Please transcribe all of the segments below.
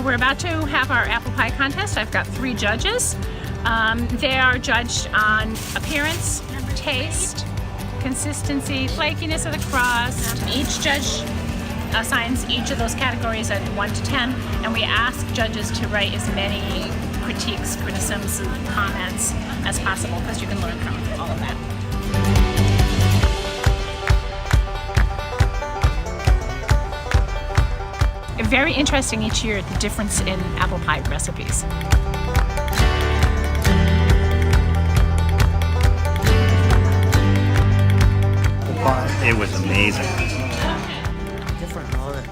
we're about to have our apple pie contest. I've got 3 judges. They are judged on appearance, taste, consistency, flakiness of the crust. Each judge assigns each of those categories at 1 to 10, and we ask judges to write as many critiques, criticisms, comments as possible, because you can learn from all of that. Very interesting each year, the difference in apple pie recipes. It was amazing. Different color.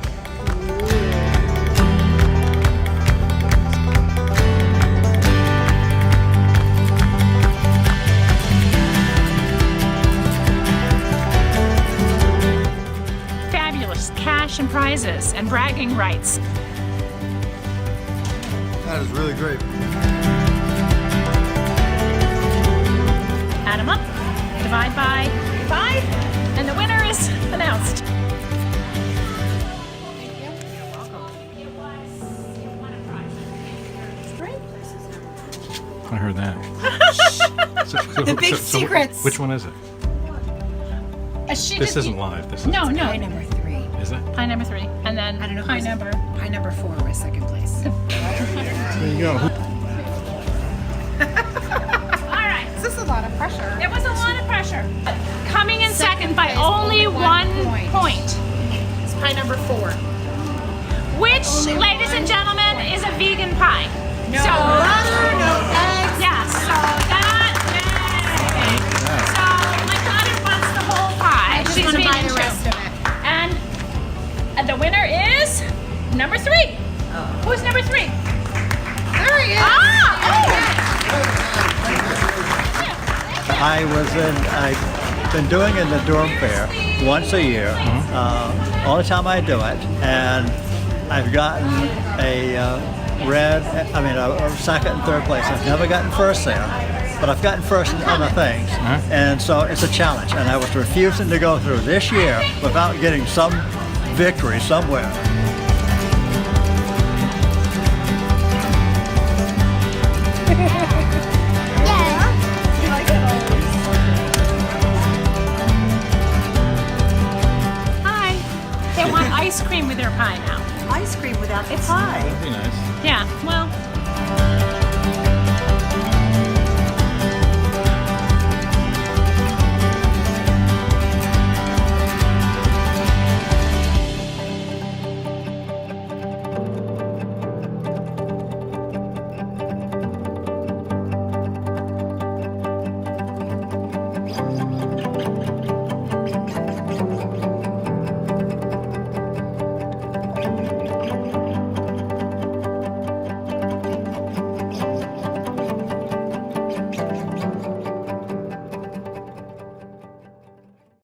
Fabulous cash and prizes and bragging rights. That is really great. Add them up, divide by 5, and the winner is announced. I heard that. The big secrets. Which one is it? This isn't live. This is No. Pie number 3. Is it? Pie number 3, and then I don't know. pie number. Pie number 4 was second place. There you go. All right. This is a lot of pressure. It was a lot of pressure. Coming in second by only 1 point. It's pie number 4. Which, ladies and gentlemen, is a vegan pie. No So, butter, no eggs. yes, so that, yay. So my daughter wants the whole pie. I just She's want to buy vegan the rest too. of it. And the winner is number 3. Who's number 3? There he is. I've been doing it in the Durham Fair once a year. Only time I do it, and I've gotten a second and third place. I've never gotten first there, but I've gotten first in other things, and so it's a challenge. And I was refusing to go through this year without getting some victory somewhere.